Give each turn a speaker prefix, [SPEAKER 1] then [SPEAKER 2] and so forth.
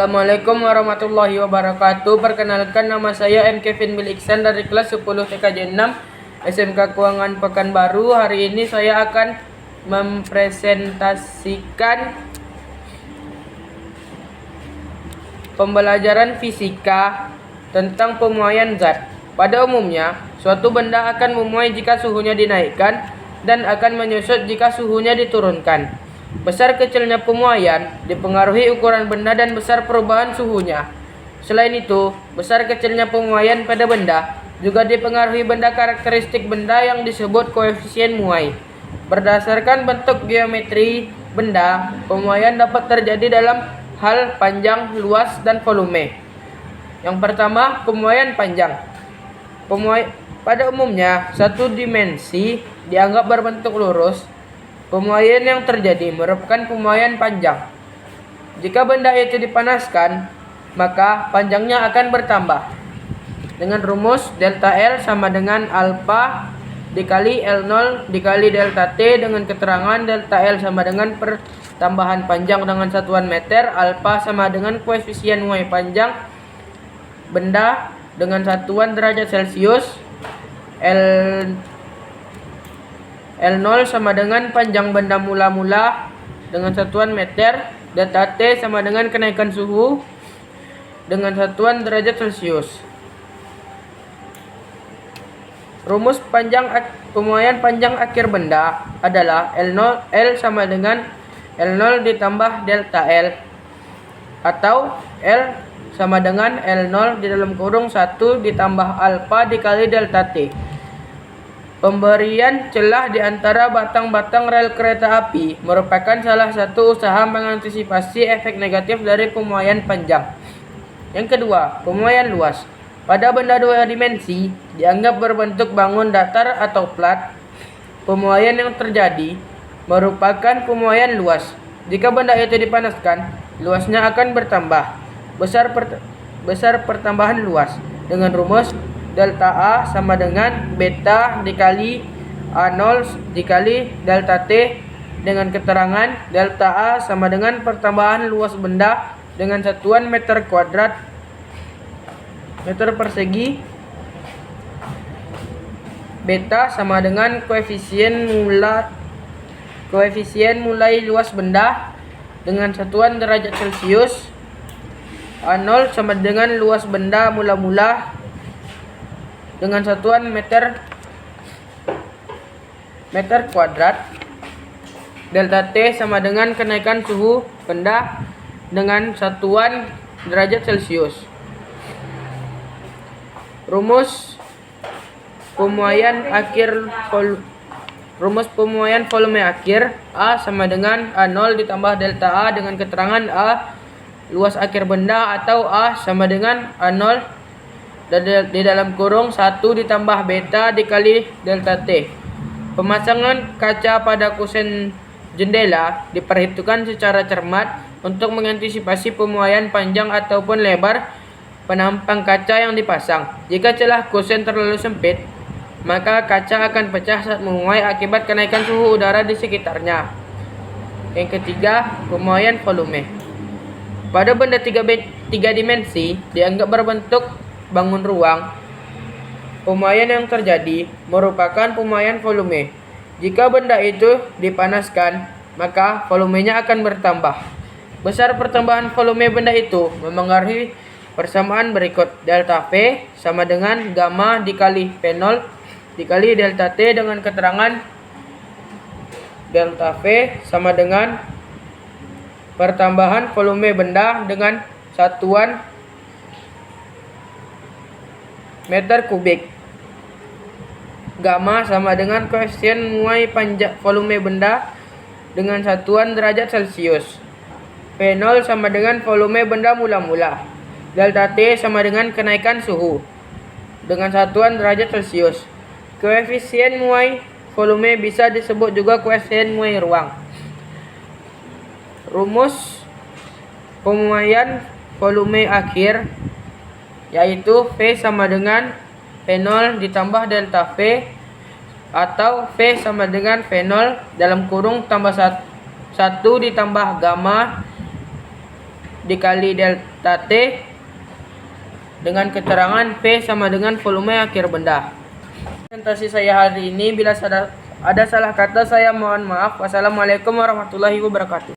[SPEAKER 1] Assalamualaikum warahmatullahi wabarakatuh. Perkenalkan, nama saya M. Kevin Bil Iksan dari kelas 10 TKJ 6 SMK Keuangan Pekanbaru. Hari ini saya akan mempresentasikan pembelajaran fisika tentang pemuaian zat. Pada umumnya, suatu benda akan memuai jika suhunya dinaikkan dan akan menyusut jika suhunya diturunkan. Besar kecilnya pemuaian dipengaruhi ukuran benda dan besar perubahan suhunya. Selain itu, besar kecilnya pemuaian pada benda juga dipengaruhi benda karakteristik benda yang disebut koefisien muai. Berdasarkan bentuk geometri benda, pemuaian dapat terjadi dalam hal panjang, luas, dan volume. Yang pertama, pemuaian panjang. Pada umumnya, satu dimensi dianggap berbentuk lurus. Pemuaian yang terjadi merupakan pemuaian panjang. Jika benda itu dipanaskan, maka panjangnya akan bertambah. Dengan rumus delta L sama dengan alfa dikali L0 dikali delta T, dengan keterangan delta L sama dengan pertambahan panjang dengan satuan meter, alfa sama dengan koefisien muai panjang benda dengan satuan derajat Celcius, L0 sama dengan panjang benda mula-mula dengan satuan meter, delta T sama dengan kenaikan suhu dengan satuan derajat Celcius. Rumus pemuaian panjang akhir benda adalah L sama dengan L0 ditambah delta L, atau L sama dengan L0 di dalam kurung 1 ditambah alfa dikali delta T. Pemberian celah di antara batang-batang rel kereta api merupakan salah satu usaha mengantisipasi efek negatif dari pemuaian panjang. Yang kedua, pemuaian luas. Pada benda dua dimensi dianggap berbentuk bangun datar atau flat. Pemuaian yang terjadi merupakan pemuaian luas. Jika benda itu dipanaskan, luasnya akan bertambah. Besar pertambahan luas dengan rumus delta A sama dengan beta dikali A0 dikali delta T, dengan keterangan delta A sama dengan pertambahan luas benda dengan satuan meter kuadrat meter persegi, beta sama dengan koefisien mulai luas benda dengan satuan derajat Celcius, A0 sama dengan luas benda mula-mula dengan satuan meter kuadrat, delta T sama dengan kenaikan suhu benda dengan satuan derajat Celcius. Rumus pemuaian volume akhir A sama dengan A0 ditambah delta A, dengan keterangan A luas akhir benda, atau A sama dengan A0 di dalam kurung 1 ditambah beta dikali delta T. Pemasangan kaca pada kusen jendela diperhitungkan secara cermat untuk mengantisipasi pemuaian panjang ataupun lebar penampang kaca yang dipasang. Jika celah kusen terlalu sempit, maka kaca akan pecah saat memuai akibat kenaikan suhu udara di sekitarnya. Yang ketiga, pemuaian volume. Pada benda tiga dimensi dianggap berbentuk bangun ruang. Pemuaian yang terjadi merupakan pemuaian volume. Jika benda itu dipanaskan, maka volumenya akan bertambah. Besar pertambahan volume benda itu memengaruhi persamaan berikut: delta V sama dengan gamma dikali V0 dikali delta T, dengan keterangan delta V sama dengan pertambahan volume benda dengan satuan meter kubik, gamma sama dengan koefisien muai panjang volume benda dengan satuan derajat Celcius, V0 sama dengan volume benda mula-mula, delta T sama dengan kenaikan suhu dengan satuan derajat Celcius. Koefisien muai volume bisa disebut juga koefisien muai ruang. Rumus pemuaian volume akhir yaitu V sama dengan V0 ditambah delta V, atau V sama dengan V0 dalam kurung tambah 1 ditambah gamma dikali delta T dengan keterangan P sama dengan volume akhir benda. Presentasi saya hari ini, bila ada salah kata saya mohon maaf. Wassalamualaikum warahmatullahi wabarakatuh.